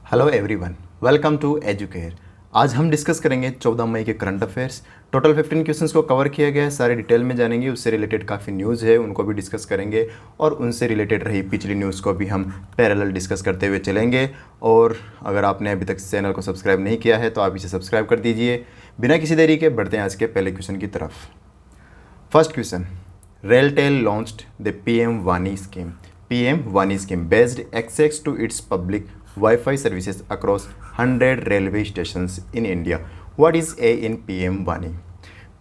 Hello everyone, welcome to Educare. आज हम discuss करेंगे 14 मई के करंट अफेयर्स। टोटल 15 क्वेश्चंस को कवर किया गया है, सारे डिटेल में जानेंगे। उससे रिलेटेड काफ़ी न्यूज़ है, उनको भी डिस्कस करेंगे और उनसे रिलेटेड रही पिछली न्यूज़ को भी हम पैरेलल डिस्कस करते हुए चलेंगे। और अगर आपने अभी तक इस चैनल को सब्सक्राइब नहीं किया है तो आप इसे सब्सक्राइब कर दीजिए। बिना किसी देरी के बढ़ते हैं आज के पहले क्वेश्चन की तरफ। First question, RailTel launched the PM वानी स्कीम। पीएम वानी scheme based access to it's public Wi-Fi services across 100 railway stations in India. What is A in PM वानी?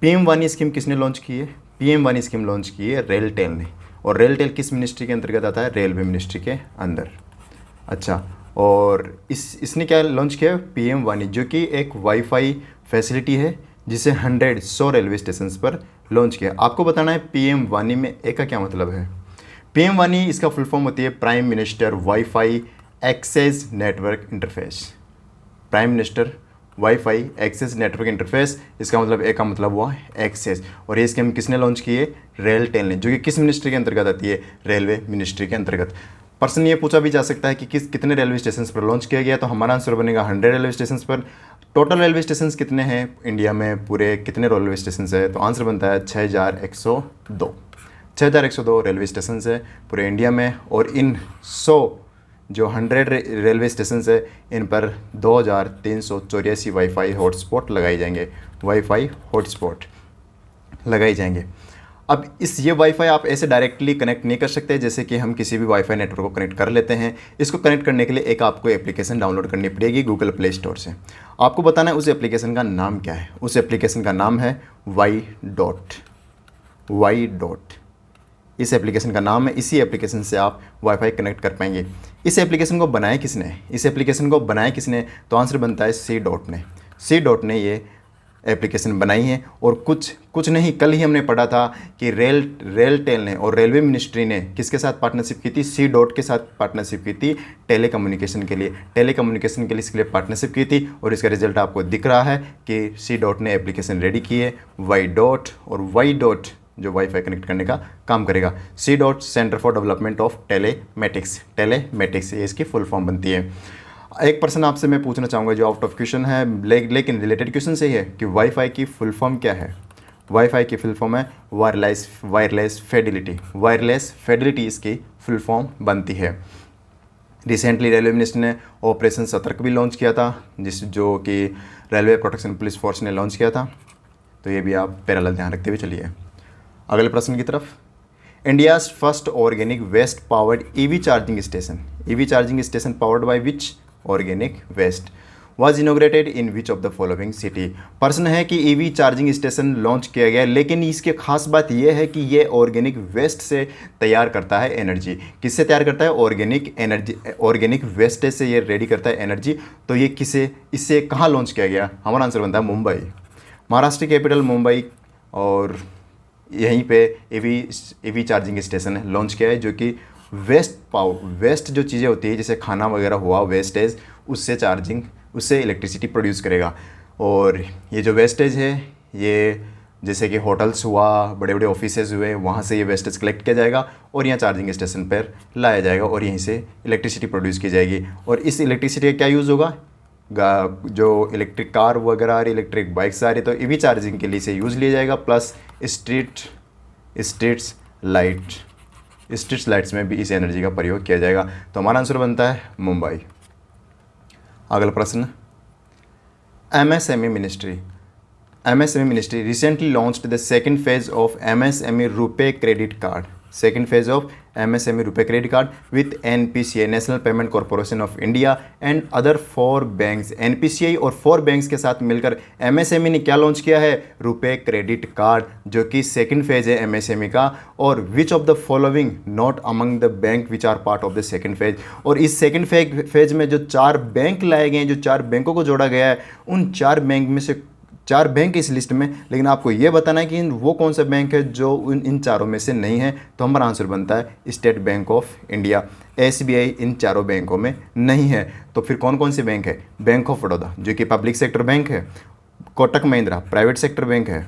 PM वानी स्कीम किसने लॉन्च की है? PM वानी स्कीम लॉन्च की है रेलटेल ने। और रेलटेल किस मिनिस्ट्री के अंतर्गत आता है? रेलवे मिनिस्ट्री के अंदर। अच्छा, और इसने क्या लॉन्च किया है? PM वानी, जो कि एक वाईफाई फैसिलिटी है जिसे 100 रेलवे स्टेशन पर लॉन्च किया। आपको बताना है PM वानी में ए का क्या मतलब है। PM वानी इसका फुल फॉर्म होती है prime minister wifi access network interface. Prime minister wifi access network interface, इसका मतलब ए का मतलब हुआ एक्सेस। और ये स्कीम किसने लॉन्च की है? रेलटेल ने, जो कि किस मिनिस्ट्री के अंतर्गत आती है? रेलवे मिनिस्ट्री के अंतर्गत। पर्सन ये पूछा भी जा सकता है कि कितने रेलवे स्टेशन पर लॉन्च किया गया, तो हमारा आंसर बनेगा 100 रेलवे स्टेशन पर। टोटल रेलवे स्टेशन कितने हैं इंडिया में? पूरे कितने रेलवे स्टेशन है? तो आंसर बनता है 6102। 6102 रेलवे स्टेशन है पूरे इंडिया में। और इन 100 रेलवे स्टेशन है, इन पर 2384 वाईफाई हॉटस्पॉट लगाए जाएंगे। वाईफाई हॉटस्पॉट लगाए जाएंगे। अब ये वाईफाई आप ऐसे डायरेक्टली कनेक्ट नहीं कर सकते जैसे कि हम किसी भी वाईफाई नेटवर्क को कनेक्ट कर लेते हैं। इसको कनेक्ट करने के लिए एक आपको एप्लीकेशन डाउनलोड करनी पड़ेगी गूगल प्ले स्टोर से। आपको बताना है उस एप्लीकेशन का नाम क्या है। उस एप्लीकेशन का नाम है वाई डॉट। इस एप्लीकेशन का नाम है। इसी एप्लीकेशन से आप वाईफाई कनेक्ट कर पाएंगे। इस एप्लीकेशन को बनाया किसने? तो आंसर बनता है सी डॉट ने ये एप्लीकेशन बनाई है। और कुछ नहीं, कल ही हमने पढ़ा था कि रेलटेल ने और रेलवे मिनिस्ट्री ने किसके साथ पार्टनरशिप की थी? सी डॉट के साथ पार्टनरशिप की थी टेलीकम्युनिकेशन के लिए इसके लिए पार्टनरशिप की थी। और इसका रिजल्ट आपको दिख रहा है कि सी डॉट ने एप्लीकेशन रेडी की है वाई डॉट। और वाई डॉट जो वाईफाई कनेक्ट करने का काम करेगा। C dot centre for development of telematics, ये इसकी फुल फॉर्म बनती है। एक पर्सन आपसे मैं पूछना चाहूँगा जो आउट ऑफ क्वेश्चन है, लेकिन रिलेटेड क्वेश्चन से ही है कि वाईफाई की फुल फॉर्म क्या है। वाईफाई की फुल फॉर्म है वायरलेस फेडिलिटी इसकी फुल फॉर्म बनती है। रिसेंटली रेलवे मिनिस्टर ने ऑपरेशन सतर्क भी लॉन्च किया था, जो कि रेलवे प्रोटेक्शन पुलिस फोर्स ने लॉन्च किया था। तो ये भी आप पैरेलल ध्यान रखते हुए चलिए अगले प्रश्न की तरफ। India's first organic waste powered EV charging station powered by which organic waste was inaugurated in which of the following city. प्रश्न है कि ईवी चार्जिंग स्टेशन लॉन्च किया गया, लेकिन इसकी खास बात यह है कि ये ऑर्गेनिक वेस्ट से तैयार करता है एनर्जी। किससे तैयार करता है? ऑर्गेनिक वेस्ट से ये रेडी करता है एनर्जी। तो ये इससे कहाँ लॉन्च किया गया? हमारा आंसर बनता है मुंबई, महाराष्ट्र कैपिटल मुंबई। और यहीं पे ईवी चार्जिंग स्टेशन लॉन्च किया है, जो कि वेस्ट जो चीज़ें होती है जैसे खाना वगैरह हुआ वेस्टेज, उससे इलेक्ट्रिसिटी प्रोड्यूस करेगा। और ये जो वेस्टेज है, ये जैसे कि होटल्स हुआ, बड़े बड़े ऑफिसेज हुए, वहाँ से ये वेस्टेज कलेक्ट किया जाएगा और यहाँ चार्जिंग स्टेशन पर लाया जाएगा और यहीं से इलेक्ट्रिसिटी प्रोड्यूस की जाएगी। और इस इलेक्ट्रिसिटी का क्या यूज़ होगा? जो इलेक्ट्रिक कार वगैरह आ रही, इलेक्ट्रिक बाइक्स आ रही, तो ईवी चार्जिंग के लिए इसे यूज़ लिया जाएगा। प्लस स्ट्रीट्स लाइट्स में भी इस एनर्जी का प्रयोग किया जाएगा। तो हमारा आंसर बनता है मुंबई। अगला प्रश्न, MSME ministry recently launched the second phase of MSME RuPay credit card with NPCI national payment corporation of India and other 4 banks. NPCI और 4 बैंक्स के साथ मिलकर एमएसएमई ने क्या लॉन्च किया है? रुपे क्रेडिट कार्ड, जो कि सेकंड फेज है एमएसएमई का। और which of the following not among the bank which are part of the second phase. और इस सेकंड फेज में जो 4 बैंक लाए गए हैं, जो 4 बैंकों को जोड़ा गया है, उन 4 बैंक में से 4 बैंक इस लिस्ट में, लेकिन आपको ये बताना है कि वो कौन सा बैंक है जो इन चारों में से नहीं है। तो हमारा आंसर बनता है State Bank of India. SBI इन चारों बैंकों में नहीं है। तो फिर कौन कौन से बैंक है? बैंक ऑफ बड़ौदा, जो कि पब्लिक सेक्टर बैंक है, Kotak Mahindra private sector bank है,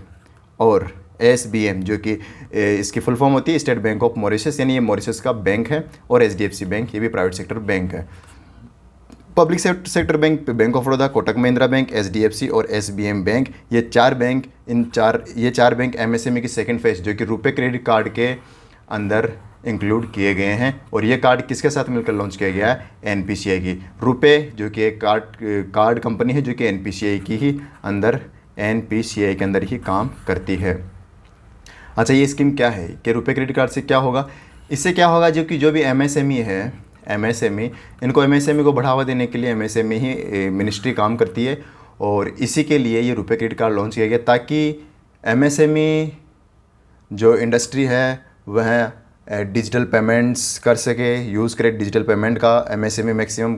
और एसबीएम, जो कि इसकी फुल फॉर्म होती है स्टेट बैंक ऑफ मॉरिशस, यानी ये मॉरिशस का बैंक है। और एचडीएफसी बैंक, ये भी प्राइवेट सेक्टर बैंक है। Public sector bank, bank of Baroda, Kotak Mahindra bank, HDFC और एसबीएम बैंक, ये चार बैंक एमएसएमई की सेकंड फेज जो कि रुपए क्रेडिट कार्ड के अंदर इंक्लूड किए गए हैं। और ये कार्ड किसके साथ मिलकर लॉन्च किया गया है? एनपीसीआई की। रुपए जो कि एक कार्ड कंपनी है जो कि एनपीसीआई की ही अंदर, एनपीसीआई के अंदर ही काम करती है। अच्छा, ये स्कीम क्या है कि रुपए क्रेडिट कार्ड से क्या होगा? इससे क्या होगा, जो भी एमएसएमई है, एमएसएमई को बढ़ावा देने के लिए एमएसएमई ही मिनिस्ट्री काम करती है। और इसी के लिए ये रुपए क्रेडिट कार्ड लॉन्च किया गया ताकि एमएसएमई जो इंडस्ट्री है वह डिजिटल पेमेंट्स कर सके, यूज़ करे डिजिटल पेमेंट का। एमएसएमई मैक्सिमम,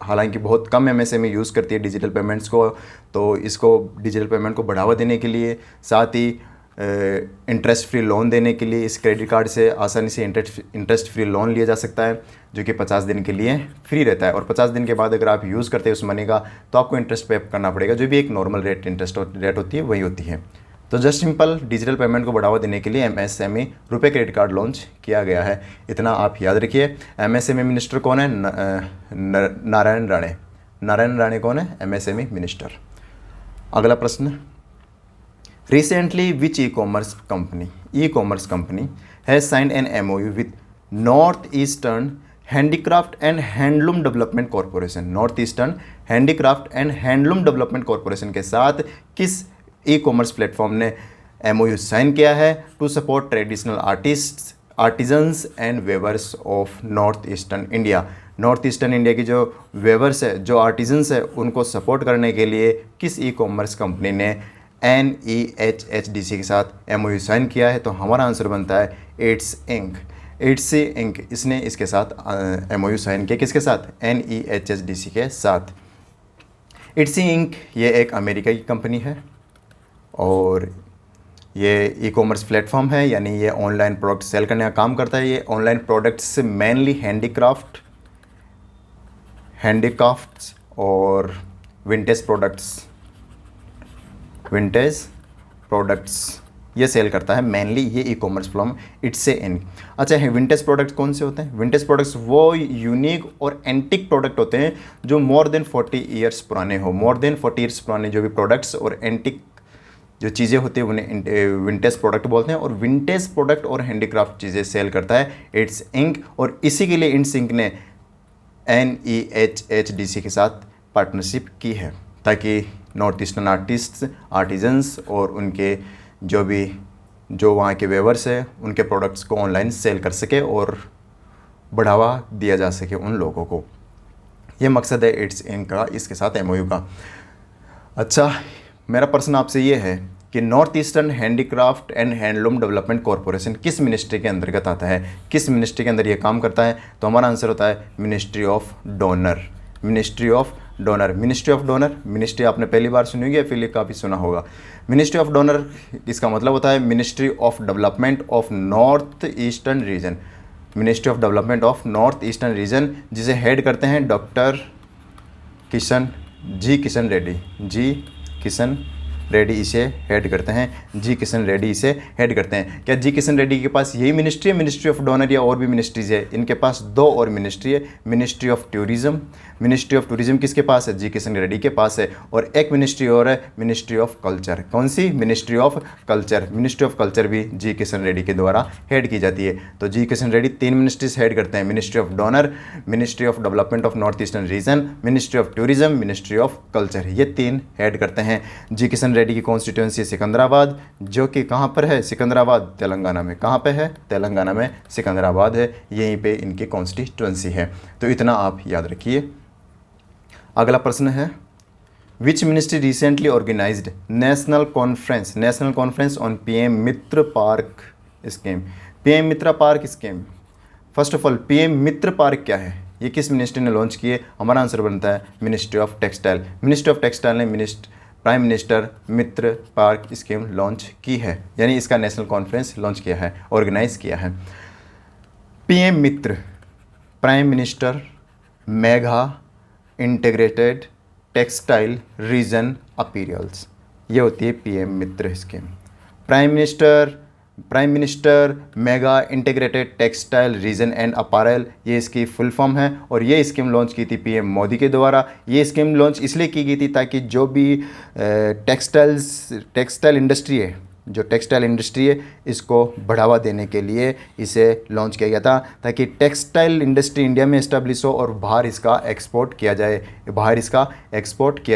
हालांकि बहुत कम एमएसएमई यूज़ करती है डिजिटल पेमेंट्स को, तो इसको डिजिटल पेमेंट को बढ़ावा देने के लिए, साथ ही इंटरेस्ट फ्री लोन देने के लिए इस क्रेडिट कार्ड से आसानी से इंटरेस्ट फ्री लोन लिया जा सकता है जो कि 50 दिन के लिए फ्री रहता है। और 50 दिन के बाद अगर आप यूज़ करते हैं उस मनी का तो आपको इंटरेस्ट पे करना पड़ेगा, जो भी एक नॉर्मल इंटरेस्ट रेट होती है वही होती है। तो जस्ट सिंपल डिजिटल पेमेंट को बढ़ावा देने के लिए एमएसएमई रुपए क्रेडिट कार्ड लॉन्च किया गया है, इतना आप याद रखिए। एमएसएमई मिनिस्टर कौन है? नारायण राणे। नारायण राणे कौन है? MSME minister. अगला प्रश्न, recently which ecommerce company has signed an MOU with North Eastern handicraft and handloom development corporation. North Eastern handicraft and handloom development corporation के साथ किस ई-कॉमर्स प्लेटफॉर्म ने MOU साइन किया है? To support traditional artisans and weavers of North Eastern India. North Eastern India की जो weavers है, जो आर्टिजन्स है, उनको सपोर्ट करने के लिए किस ई-कॉमर्स कंपनी ने NEHHDC के साथ MOU साइन किया है? तो हमारा आंसर बनता है इट्स इंक। इसने इसके साथ MOU साइन किया, किसके साथ? NEHHDC के साथ। इट्स इंक ये एक अमेरिका की कंपनी है और ये ई-कॉमर्स प्लेटफॉर्म है, यानी ये ऑनलाइन प्रोडक्ट सेल करने का काम करता है। ये ऑनलाइन प्रोडक्ट्स मेनली हैंडीक्राफ्ट्स और विंटेज प्रोडक्ट्स ये सेल करता है मेनली, ये ई-कॉमर्स प्लेटफॉर्म इट्स इंक। अच्छा है, विंटेज प्रोडक्ट्स कौन से होते हैं? विंटेज प्रोडक्ट्स वो यूनिक और एंटिक प्रोडक्ट होते हैं जो मोर देन 40 ईयर्स पुराने हो। मोर देन 40 ईयर्स पुराने जो भी प्रोडक्ट्स और एंटिक जो चीज़ें होती हैं उन्हें विंटेज प्रोडक्ट बोलते हैं। और विंटेज प्रोडक्ट और हैंडीक्राफ्ट चीज़ें सेल करता है इट्स इंक। और इसी के लिए इट्स इंक ने NEHHDC के साथ पार्टनरशिप की है ताकि नॉर्थ ईस्टर्न आर्टिजन्स और उनके जो वहाँ के वेवर्स है उनके प्रोडक्ट्स को ऑनलाइन सेल कर सके और बढ़ावा दिया जा सके उन लोगों को। ये मकसद है इट्स इंक का, इसके साथ MOU का। अच्छा, मेरा प्रश्न आपसे ये है कि north Eastern handicraft and handloom development corporation किस मिनिस्ट्री के अंतर्गत आता है? किस मिनिस्ट्री के अंदर ये काम करता है? तो हमारा आंसर होता है मिनिस्ट्री ऑफ डोनर। मिनिस्ट्री आपने पहली बार सुनी होगी या फिर काफ़ी सुना होगा। मिनिस्ट्री ऑफ डोनर इसका मतलब होता है ministry of development of North eastern region. Ministry of development of North eastern region, जिसे हेड करते हैं डॉक्टर किशन रेड्डी इसे हेड करते हैं। किशन रेड्डी क्या किशन रेड्डी के पास यही मिनिस्ट्री है, मिनिस्ट्री ऑफ डोनर, या और भी मिनिस्ट्रीज है? इनके पास 2 और मिनिस्ट्री है। मिनिस्ट्री ऑफ टूरिज्म किसके पास है? किशन रेड्डी के पास है। और एक मिनिस्ट्री और है, मिनिस्ट्री ऑफ कल्चर। कौन सी? मिनिस्ट्री ऑफ कल्चर भी किशन रेड्डी के द्वारा हेड की जाती है। तो किशन रेड्डी 3 मिनिस्ट्रीज हेड करते हैं, ministry of donor, ministry of development of North eastern region, ministry of tourism, ministry of culture, ये 3 हेड करते हैं। किशन रेड्डी की कॉन्स्टिट्यूंसी सिकंदराबाद, जो कि कहाँ पर है? सिकंदराबाद, तेलंगाना में। कहाँ पे है? तेलंगाना में सिकंदराबाद है, यहीं पे इनकी कॉन्स्टिट्यूंसी है। तो इतना आप याद रखिए। अगला प्रश्न है, which ministry recently organised national conference on PM MITRA park scheme. First of all PM MITRA park क्या है? ये किस मिनिस्ट्री ने लॉन्च किए? हमारा आंसर बनता है ministry of textile. Ministry of textile ने प्राइम मिनिस्टर मित्र पार्क स्कीम लॉन्च की है, यानी इसका नेशनल कॉन्फ्रेंस लॉन्च किया है, ऑर्गेनाइज किया है। PM Mitra, prime minister mega integrated textile region apparels, ये होती है PM Mitra scheme. Prime minister prime minister mega integrated textile region and apparel, ये इसकी फुल फॉर्म है। और ये स्कीम लॉन्च की थी पीएम मोदी के द्वारा। ये स्कीम लॉन्च इसलिए की गई थी ताकि जो भी टेक्सटाइल इंडस्ट्री है, जो टेक्सटाइल इंडस्ट्री है, इसको बढ़ावा देने के लिए इसे लॉन्च किया गया था, ताकि टेक्सटाइल इंडस्ट्री इंडिया में इस्टेब्लिश हो और बाहर इसका एक्सपोर्ट किया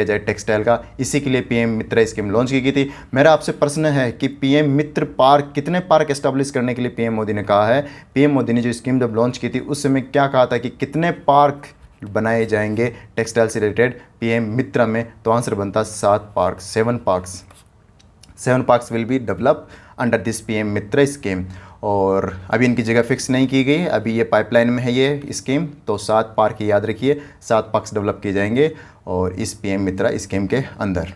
जाए टेक्सटाइल का। इसी के लिए पीएम मित्र स्कीम लॉन्च की गई थी। मेरा आपसे प्रश्न है कि पीएम मित्र पार्क, कितने पार्क इस्टेब्लिश करने के लिए पीएम मोदी ने कहा है? पीएम मोदी ने जो स्कीम जब लॉन्च की थी उस समय क्या कहा था कि कितने पार्क बनाए जाएंगे टेक्सटाइल से रिलेटेड पीएम मित्र में? तो आंसर बनता 7 park, 7 parks. 7 parks will be develop under this PM Mitra scheme. और अभी इनकी जगह फिक्स नहीं की गई, अभी ये पाइपलाइन में है ये स्कीम। तो 7 पार्क याद रखिए, 7 पार्क्स डेवलप किए जाएंगे और इस पीएम मित्र स्कीम के अंदर।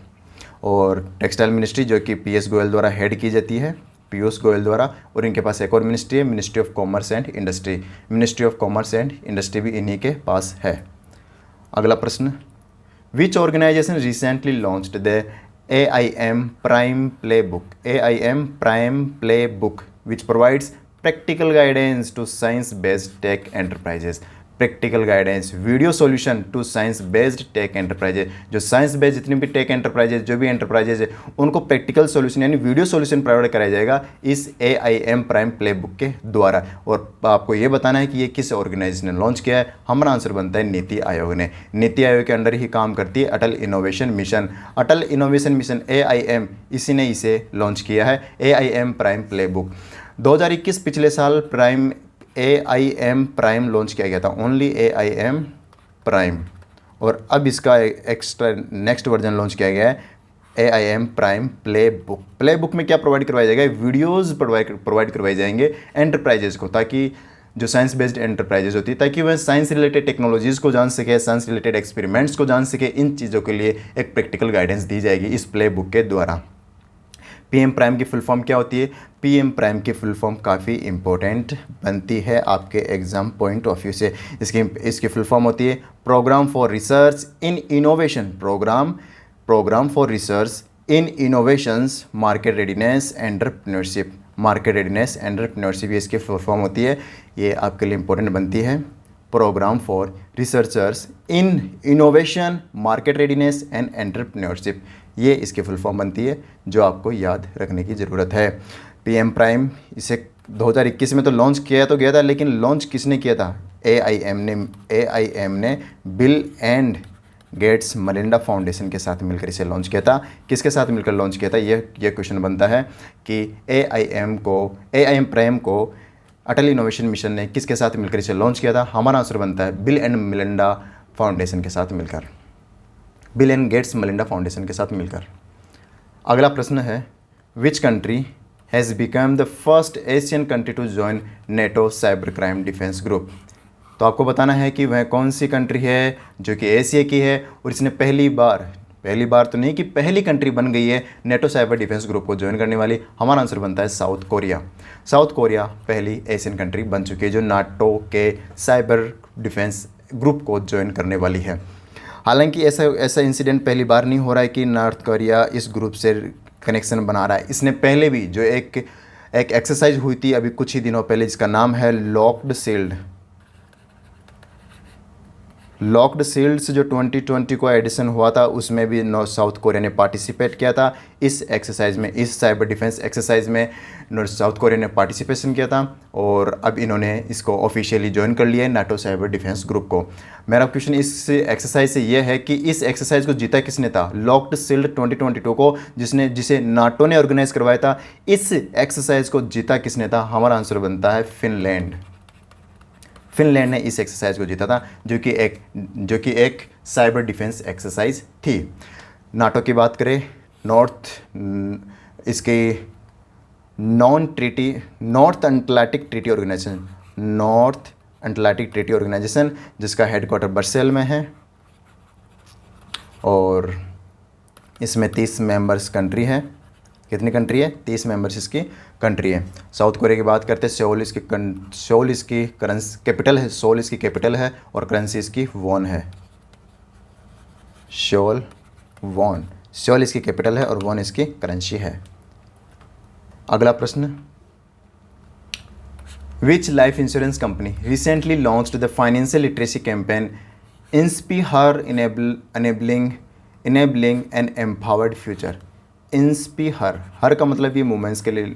और टेक्सटाइल मिनिस्ट्री जो कि पीएस गोयल द्वारा हेड की जाती है, पीयूष गोयल द्वारा। और इनके पास एक और मिनिस्ट्री है, ministry of commerce and industry. Ministry of commerce and industry भी इन्हीं के पास है। अगला प्रश्न, which organisation recently launched the AIM Prime Playbook? AIM Prime Playbook, which provides practical guidance to science-based tech enterprises. Practical guidance, video solution to science based tech enterprises. जो science based जितनी भी टेक एंटरप्राइजेज, जो भी enterprises है, उनको practical solution यानी video solution provide कराया जाएगा इस AIM प्राइम प्लेबुक के द्वारा। और आपको ये बताना है कि ये किस ऑर्गेनाइजेशन ने लॉन्च किया है। हमारा आंसर बनता है नीति आयोग ने। नीति आयोग के अंडर ही काम करती है अटल इनोवेशन मिशन। अटल इनोवेशन मिशन AIM, इसी ने इसे लॉन्च किया है, AIM प्राइम प्लेबुक। 2021 पिछले साल AIM प्राइम लॉन्च किया गया था, ओनली AIM प्राइम। और अब इसका एक्स्ट्रा नेक्स्ट वर्जन लॉन्च किया गया है AIM प्राइम प्लेबुक। प्लेबुक में क्या प्रोवाइड करवाया जाएगा? वीडियोज़ प्रोवाइड करवाए जाएंगे एंटरप्राइजेज़ को, ताकि जो साइंस बेस्ड एंटरप्राइजेज होती है, ताकि वह साइंस रिलेटेड टेक्नोलॉजीज़ को जान सके, साइंस रिलेटेड एक्सपेरिमेंट्स को जान सके। इन चीज़ों के लिए एक प्रैक्टिकल गाइडेंस दी जाएगी इस प्लेबुक के द्वारा। पीएम प्राइम की फुल फॉर्म क्या होती है? पीएम प्राइम की फुल फॉर्म काफ़ी इंपॉर्टेंट बनती है आपके एग्जाम पॉइंट ऑफ व्यू से। इसकी फुल फॉर्म होती है programme for research in innovation. Programme for research in innovations, market readiness, entrepreneurship. Market readiness, entrepreneurship, ये इसकी फुल फॉर्म होती है। ये आपके लिए इंपॉर्टेंट बनती है। Programme for researchers in innovation, market readiness and entrepreneurship, ये इसकी फुल फॉर्म बनती है, जो आपको याद रखने की ज़रूरत है। पीएम प्राइम इसे 2021 में तो लॉन्च किया तो गया था, लेकिन लॉन्च किसने किया था? AIM ने Bill and Gates Melinda foundation के साथ मिलकर इसे लॉन्च किया था। किसके साथ मिलकर लॉन्च किया था? ये क्वेश्चन बनता है कि AIM प्राइम को अटल इनोवेशन मिशन ने किसके साथ मिलकर इसे लॉन्च किया था? हमारा आंसर बनता है बिल एंड मेलिंडा फाउंडेशन के साथ मिलकर, Bill and Gates Melinda foundation के साथ मिलकर। अगला प्रश्न है, which country has become the first Asian country to join NATO cyber crime defence group? तो आपको बताना है कि वह कौन सी कंट्री है जो कि एशिया की है और इसने पहली बार तो नहीं कि पहली कंट्री बन गई है नेटो साइबर डिफेंस ग्रुप को ज्वाइन करने वाली। हमारा आंसर बनता है साउथ कोरिया। साउथ कोरिया पहली एशियन कंट्री बन चुकी है जो नाटो के साइबर डिफेंस ग्रुप को ज्वाइन करने वाली है। हालांकि ऐसा इंसिडेंट पहली बार नहीं हो रहा है कि नॉर्थ कोरिया इस ग्रुप से कनेक्शन बना रहा है। इसने पहले भी जो एक एक्सरसाइज हुई थी अभी कुछ ही दिनों पहले, जिसका नाम है लॉक्ड शील्ड से जो 2020 को एडिशन हुआ था, उसमें भी साउथ कोरिया ने पार्टिसिपेट किया था इस एक्सरसाइज में। इस साइबर डिफेंस एक्सरसाइज में साउथ कोरिया ने पार्टिसिपेशन किया था और अब इन्होंने इसको ऑफिशियली ज्वाइन कर लिया है नाटो साइबर डिफेंस ग्रुप को। मेरा क्वेश्चन इस एक्सरसाइज से यह है कि इस एक्सरसाइज को जीता किसने था? लॉक्ड शील्ड 2022 को जिसे नाटो ने ऑर्गेनाइज करवाया था, इस एक्सरसाइज को जीता किसने था? हमारा आंसर बनता है फिनलैंड। फिनलैंड ने इस एक्सरसाइज को जीता था, जो कि एक साइबर डिफेंस एक्सरसाइज थी। नाटो की बात करें, नॉर्थ अटलांटिक ट्रीटी ऑर्गेनाइजेशन, जिसका हेडक्वार्टर ब्रसेल में है और इसमें 30 मेंबर्स कंट्री है। कितनी कंट्री है? 30 मेंबर्स इसकी कंट्री है। साउथ कोरिया की बात करते हैं, सोल इसकी कैपिटल है, सोल इसकी कैपिटल है और करेंसी इसकी वॉन है। सोल इसकी कैपिटल है और वॉन इसकी करेंसी है। अगला प्रश्न, Which life insurance company recently launched the financial literacy campaign Inspire enabling an empowered future? Inspire, हर का मतलब ये वुमेंस के लिए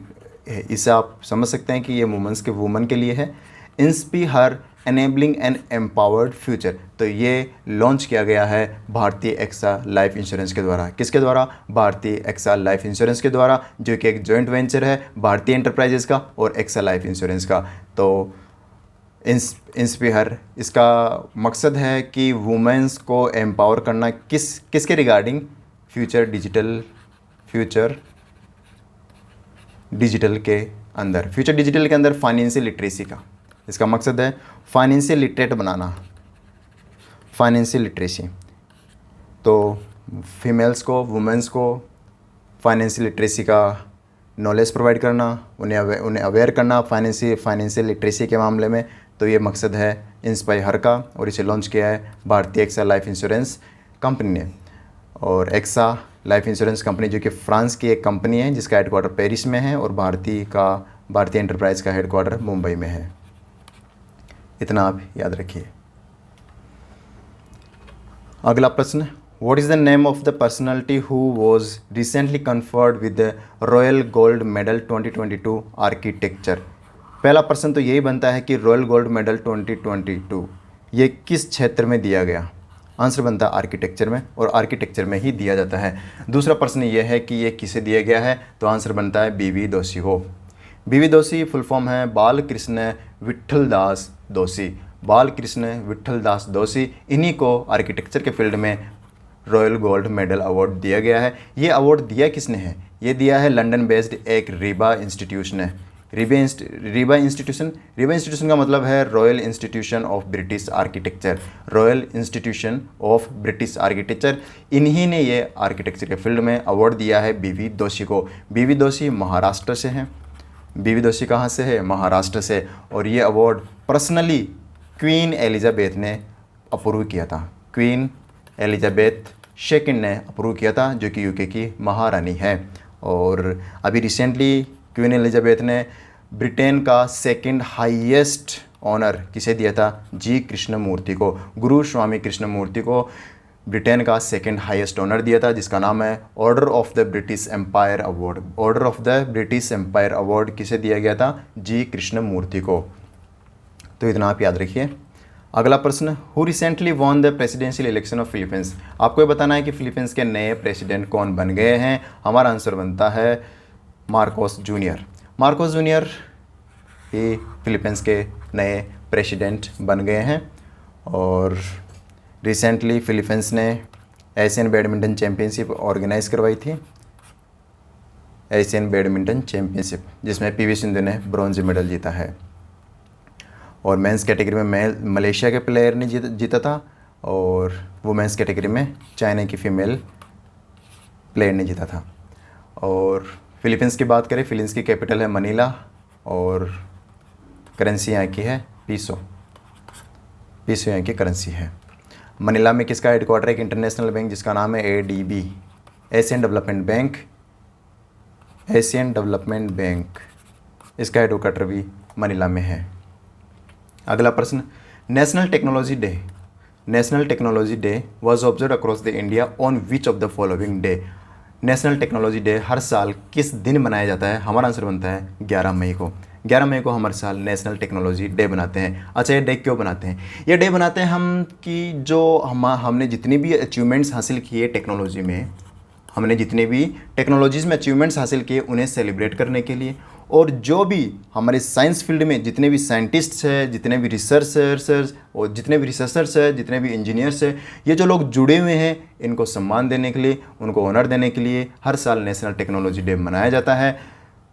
है, इसे आप समझ सकते हैं कि ये वुमेन के लिए है। Inspire enabling an empowered future, तो ये लॉन्च किया गया है भारतीय एक्सा लाइफ इंश्योरेंस के द्वारा। किसके द्वारा? भारतीय एक्सा लाइफ इंश्योरेंस के द्वारा, जो कि एक जॉइंट वेंचर है भारतीय एंटरप्राइजेस का और एक्सा लाइफ इंश्योरेंस का। तो इंस्पायर, इसका मकसद है कि वुमेंस को एम्पावर करना, किसके रिगार्डिंग? फ्यूचर डिजिटल के अंदर फाइनेंशियल लिटरेसी का। इसका मकसद है फाइनेंशियल लिटरेट बनाना, फाइनेंशियल लिटरेसी। तो फीमेल्स को, वुमेंस को फाइनेंशियल लिटरेसी का नॉलेज प्रोवाइड करना, उन्हें अवेयर करना फाइनेंशियल लिटरेसी के मामले में। तो ये मकसद है इंस्पायर का, और इसे लॉन्च किया है भारतीय एक्सा लाइफ इंश्योरेंस कंपनी ने। और एक्सा लाइफ इंश्योरेंस कंपनी जो कि फ्रांस की एक कंपनी है, जिसका हेडक्वार्टर पेरिस में है, और भारतीय एंटरप्राइज का हेडक्वार्टर मुंबई में है। इतना आप याद रखिए। अगला प्रश्न, what is the name of the personality who was recently conferred with the royal gold medal 2022 architecture? पहला प्रश्न तो यही बनता है कि रॉयल गोल्ड मेडल 2022 ये किस क्षेत्र में दिया गया? आंसर बनता है आर्किटेक्चर में, और आर्किटेक्चर में ही दिया जाता है। दूसरा प्रश्न ये है कि ये किसे दिया गया है, तो आंसर बनता है बीवी दोषी को। बीवी दोषी फुल फॉर्म है बाल कृष्ण विट्ठल दास दोषी। बाल कृष्ण विट्ठल दास दोषी, इन्हीं को आर्किटेक्चर के फील्ड में रॉयल गोल्ड मेडल अवार्ड दिया गया है। ये अवार्ड दिया किसने है? ये दिया है लंदन बेस्ड एक रिबा इंस्टीट्यूशन है। रिबा इंस्टीट्यूशन का मतलब है royal institution of British architecture. Royal institution of British architecture, इन्हीं ने ये आर्किटेक्चर के फील्ड में अवार्ड दिया है बीवी दोषी को। बीवी दोषी महाराष्ट्र से हैं। बीवी दोषी कहाँ से है? महाराष्ट्र से। और ये अवार्ड पर्सनली क्वीन एलिजाबेथ ने अप्रूव किया था। क्वीन एलिजाबेथ सेकंड ने अप्रूव किया था, जो कि यूके की महारानी है। और अभी रिसेंटली क्वीन एलिजाबेथ ने ब्रिटेन का सेकंड हाईएस्ट ऑनर किसे दिया था? जी कृष्णमूर्ति को, गुरु स्वामी कृष्णमूर्ति को ब्रिटेन का सेकंड हाईएस्ट ऑनर दिया था, जिसका नाम है Order of the British Empire award. Order of the British Empire award किसे दिया गया था? जी कृष्णमूर्ति को। तो इतना आप याद रखिए। अगला प्रश्न, who recently won the presidential election of Philippines? आपको ये बताना है कि फिलीपींस के नए प्रेसिडेंट कौन बन गए हैं। हमारा आंसर बनता है मार्कोस जूनियर। मार्कोस जूनियर ही फिलीपींस के नए प्रेसिडेंट बन गए हैं। और रिसेंटली फिलीपींस ने एशियन बैडमिंटन चैम्पियनशिप ऑर्गेनाइज करवाई थी, एशियन बैडमिंटन चैम्पियनशिप, जिसमें पीवी सिंधु ने ब्रॉन्ज मेडल जीता है। और मेंस कैटेगरी में मलेशिया के प्लेयर ने जीता था, और वुमेंस कैटेगरी में चाइना की फीमेल प्लेयर ने जीता था। और फिलीपींस की बात करें, फिलीपींस की कैपिटल है मनीला, और करेंसी यहाँ की है पीसो यहाँ की करेंसी है। मनीला में किसका हेडक्वार्टर है? एक इंटरनेशनल बैंक जिसका नाम है ADB, एशियन डेवलपमेंट बैंक, इसका हेडक्वार्टर भी मनीला में है। अगला प्रश्न, national technology day was observe across the India on which of the following day? National technology day हर साल किस दिन मनाया जाता है? हमारा आंसर बनता है 11 मई को। 11 मई को हम हर साल नेशनल टेक्नोलॉजी डे बनाते हैं। अच्छा, ये डे क्यों बनाते हैं? ये डे बनाते हैं हम कि जो हमने जितनी भी अचीवमेंट्स हासिल किए टेक्नोलॉजी में, हमने जितने भी टेक्नोलॉजीज़ में अचीवमेंट्स हासिल किए उन्हें सेलिब्रेट करने के लिए। और जो भी हमारे साइंस फील्ड में जितने भी साइंटिस्ट्स हैं, जितने भी रिसर्चर्स हैं, जितने भी इंजीनियर्स हैं, ये जो लोग जुड़े हुए हैं, इनको सम्मान देने के लिए, उनको ऑनर देने के लिए हर साल नेशनल टेक्नोलॉजी डे मनाया जाता है।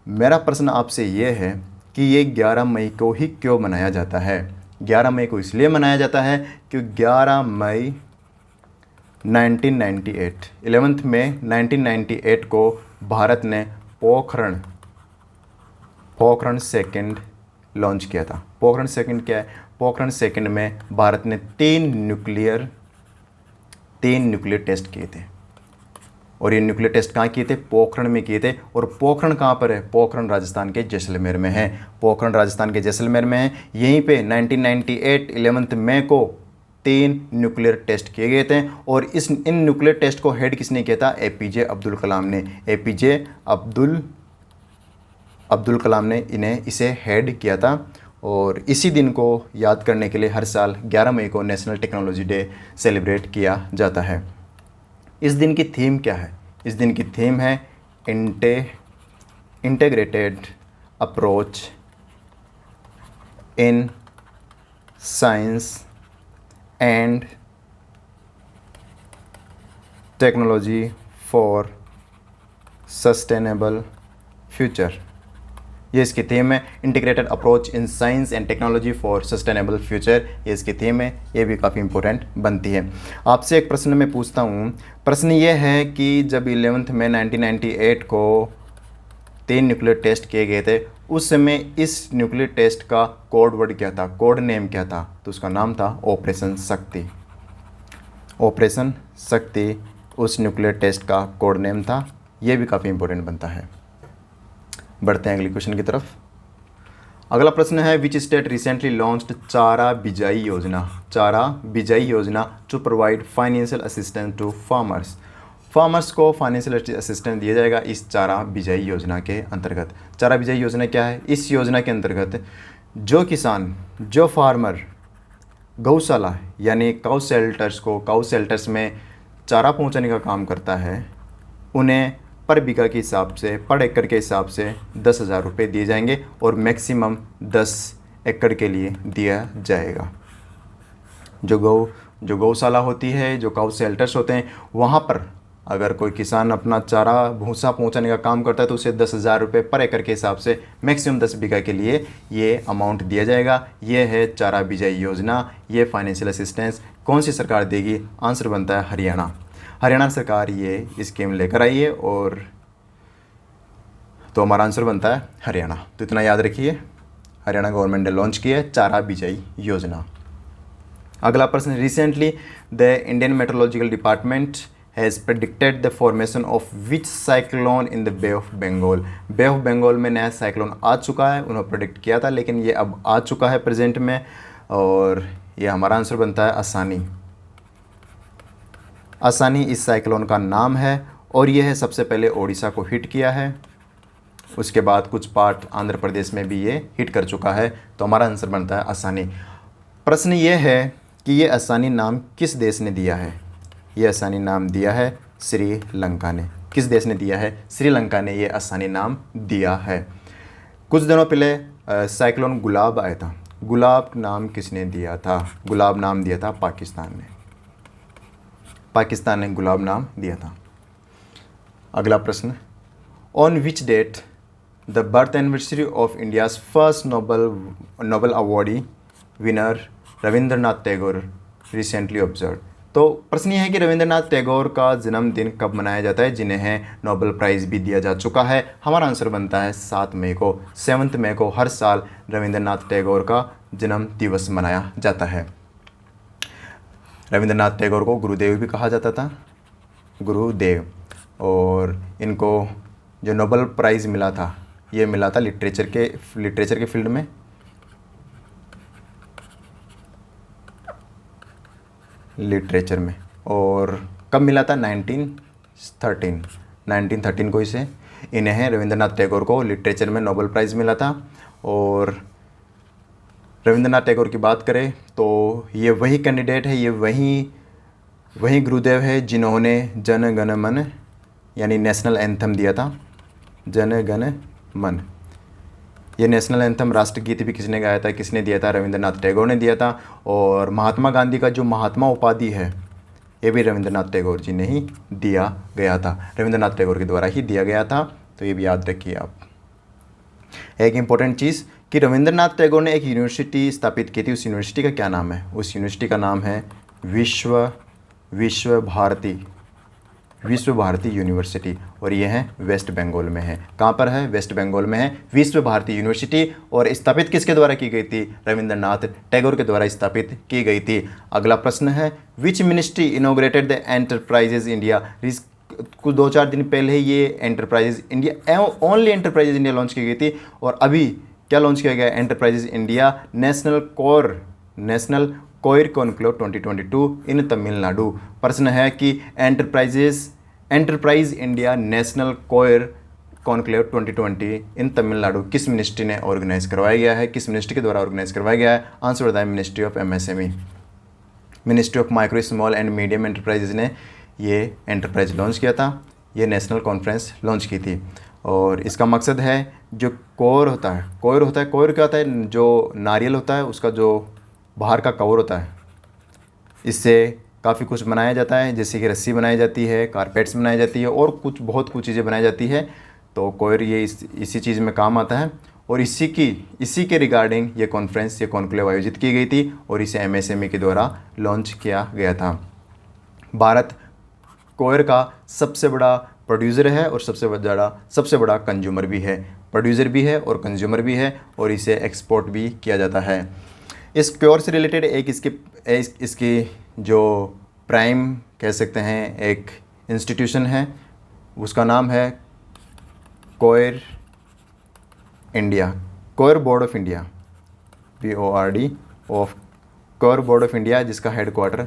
मेरा प्रश्न आपसे ये है कि ये 11 मई को ही क्यों मनाया जाता है? 11 मई को इसलिए मनाया जाता है कि 11 मई 1998, 11 मई 1998 को भारत ने पोखरण सेकंड लॉन्च किया था। पोखरण सेकंड क्या है? पोखरण सेकंड में भारत ने तीन न्यूक्लियर टेस्ट किए थे। और ये न्यूक्लियर टेस्ट कहाँ किए थे? पोखरण में किए थे। और पोखरण कहाँ पर है? पोखरण राजस्थान के जैसलमेर में है। पोखरण राजस्थान के जैसलमेर में है। यहीं पे 1998 11 मई को 3 न्यूक्लियर टेस्ट किए गए थे। और इन न्यूक्लियर टेस्ट को हेड किसने किया था? एपीजे अब्दुल कलाम ने। एपीजे अब्दुल कलाम ने इसे हेड किया था। और इसी दिन को याद करने के लिए हर साल 11 मई को नेशनल टेक्नोलॉजी डे सेलिब्रेट किया जाता है। इस दिन की थीम क्या है? इस दिन की थीम है integrated approach in science and technology for sustainable future. ये इसकी थीम है, integrated approach in science and technology for sustainable future. ये इसकी थीम है। ये भी काफ़ी इंपॉर्टेंट बनती है। आपसे एक प्रश्न मैं पूछता हूँ। प्रश्न ये है कि जब 11 मई 1998 को 3 न्यूक्लियर टेस्ट किए गए थे, उस समय इस न्यूक्लियर टेस्ट का कोड वर्ड क्या था? कोड नेम क्या था? तो उसका नाम था ऑपरेशन शक्ति। ऑपरेशन शक्ति उस न्यूक्लियर टेस्ट का कोड नेम था। ये भी काफ़ी इंपॉर्टेंट बनता है। बढ़ते हैं अगले क्वेश्चन की तरफ। अगला प्रश्न है, विच स्टेट रिसेंटली लॉन्च्ड चारा बिजाई योजना? चारा बिजाई योजना to provide financial assistance to farmers. Farmers को फाइनेंशियल असिस्टेंस दिया जाएगा इस चारा बिजाई योजना के अंतर्गत। चारा बिजाई योजना क्या है? इस योजना के अंतर्गत जो किसान, जो फार्मर गौशाला यानी काउ सेल्टर्स में चारा पहुंचाने का काम करता है, उन्हें पर बीघा के हिसाब से, पर एकड़ के हिसाब से 10,000 रुपये दिए जाएंगे और मैक्सिमम 10 एकड़ के लिए दिया जाएगा। जो गौशाला होती है, जो काउ सेल्टर्स होते हैं, वहाँ पर अगर कोई किसान अपना चारा भूसा पहुँचाने का काम करता है तो उसे 10,000 रुपये पर एकड़ के हिसाब से मैक्सिमम 10 बीघा के लिए ये अमाउंट दिया जाएगा। ये है चारा बिजाई योजना। ये फाइनेंशियल असिस्टेंस कौन सी सरकार देगी? आंसर बनता है हरियाणा। हरियाणा सरकार ये स्कीम लेकर आई है और तो हमारा आंसर बनता है हरियाणा। तो इतना याद रखिए, हरियाणा गवर्नमेंट ने लॉन्च की है चारा बिजाई योजना। अगला प्रश्न, recently the Indian meteorological department has predicted the formation of which cyclone in the Bay of Bengal. Bay of Bengal में नया साइक्लोन आ चुका है। उन्होंने प्रेडिक्ट किया था लेकिन ये अब आ चुका है प्रेजेंट में, और ये हमारा आंसर बनता है आसानी। आसानी इस साइक्लोन का नाम है और यह है सबसे पहले ओडिशा को हिट किया है। उसके बाद कुछ पार्ट आंध्र प्रदेश में भी ये हिट कर चुका है। तो हमारा आंसर बनता है आसानी। प्रश्न ये है कि ये आसानी नाम किस देश ने दिया है? ये आसानी नाम दिया है श्रीलंका ने। किस देश ने दिया है? श्रीलंका ने ये आसानी नाम दिया है। कुछ दिनों पहले साइक्लोन गुलाब आया था। गुलाब नाम किसने दिया था? गुलाब नाम दिया था पाकिस्तान ने। पाकिस्तान ने गुलाब नाम दिया था। अगला प्रश्न, on which date the birth anniversary of India's first Nobel awardee winner Rabindranath Tagore recently observe. तो प्रश्न यह है कि रविंद्रनाथ टैगोर का जन्मदिन कब मनाया जाता है, जिन्हें नोबेल प्राइज़ भी दिया जा चुका है? हमारा आंसर बनता है 7 मई को। 7 मई को हर साल रविंद्रनाथ टैगोर का जन्म दिवस मनाया जाता है। रविंद्रनाथ टैगोर को गुरुदेव भी कहा जाता था, गुरुदेव। और इनको जो नोबेल प्राइज़ मिला था, ये मिला था लिटरेचर के फील्ड में। लिटरेचर में। और कब मिला था? 1913 को इन्हें रविंद्रनाथ टैगोर को लिटरेचर में नोबेल प्राइज़ मिला था। और रविंद्रनाथ टैगोर की बात करें तो ये वही कैंडिडेट है, ये वही गुरुदेव है जिन्होंने जन गण मन यानी नेशनल एंथम दिया था। जन गण मन, ये नेशनल एंथम, राष्ट्रगीत भी किसने गाया था, किसने दिया था? रविंद्रनाथ टैगोर ने दिया था। और महात्मा गांधी का जो महात्मा उपाधि है, ये भी रविंद्रनाथ टैगोर जी ने ही दिया गया था। रविंद्रनाथ टैगोर के द्वारा ही दिया गया था। तो ये भी याद रखिए आप। एक इम्पोर्टेंट चीज़ कि रविंद्रनाथ टैगोर ने एक यूनिवर्सिटी स्थापित की थी। उस यूनिवर्सिटी का क्या नाम है? उस यूनिवर्सिटी का नाम है विश्व भारती यूनिवर्सिटी। और ये है वेस्ट बंगाल में है। कहाँ पर है? वेस्ट बंगाल में है विश्व भारती यूनिवर्सिटी। और स्थापित किसके द्वारा की गई थी? रविंद्रनाथ टैगोर के द्वारा स्थापित की गई थी। अगला प्रश्न है, which ministry inaugurated the enterprises India कुछ 2-4 दिन पहले ही ये enterprises India, only enterprises India launch की गई थी। और अभी क्या लॉन्च किया गया है? एंटरप्राइजेज इंडिया नेशनल कोयर कॉन्क्लेव 2022 इन तमिलनाडु। प्रश्न है कि एंटरप्राइज इंडिया नेशनल कोयर कॉन्क्लेव 2020 इन तमिलनाडु किस मिनिस्ट्री ने ऑर्गेनाइज करवाया गया है? किस मिनिस्ट्री के द्वारा ऑर्गेनाइज करवाया गया है? आंसर बताएं, ministry of MSME, ministry of micro small and medium enterprises ने ये एंटरप्राइज लॉन्च किया था, ये नेशनल कॉन्फ्रेंस लॉन्च की थी। और इसका मकसद है जो कोयर क्या होता है? जो नारियल होता है उसका जो बाहर का कवर होता है, इससे काफ़ी कुछ बनाया जाता है, जैसे कि रस्सी बनाई जाती है, कारपेट्स बनाई जाती है और बहुत कुछ चीज़ें बनाई जाती है। तो कोयर ये इसी चीज़ में काम आता है। और इसी के रिगार्डिंग ये कॉन्क्लेव आयोजित की गई थी और इसे MSME के द्वारा लॉन्च किया गया था। भारत कोयर का सबसे बड़ा प्रोड्यूसर है और सबसे बड़ा कंज्यूमर भी है, प्रोड्यूसर भी है और कंज्यूमर भी है, और इसे एक्सपोर्ट भी किया जाता है। इस कोयर से रिलेटेड इसकी जो प्राइम कह सकते हैं एक इंस्टीट्यूशन है, उसका नाम है coir board of India, PORD of coir board of India, जिसका हेडक्वार्टर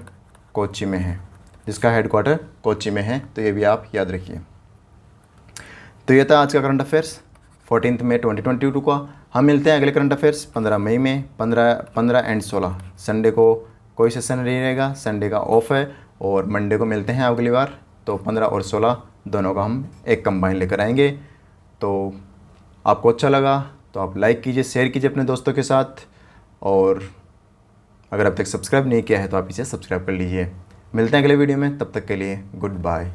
कोच्चि में है। तो ये भी आप याद रखिए। तो ये था आज का करंट अफेयर्स 14 मई 2022 का। हम मिलते हैं अगले करंट अफेयर्स 15 मई में। 15 एंड 16 संडे को कोई सेशन नहीं रहेगा, संडे का ऑफ है, और मंडे को मिलते हैं अगली बार। तो 15 और 16 दोनों का हम एक कंबाइन लेकर आएंगे। तो आपको अच्छा लगा तो आप लाइक कीजिए, शेयर कीजिए अपने दोस्तों के साथ, और अगर अब तक सब्सक्राइब नहीं किया है तो आप इसे सब्सक्राइब कर लीजिए। मिलते हैं अगले वीडियो में, तब तक के लिए गुड बाय।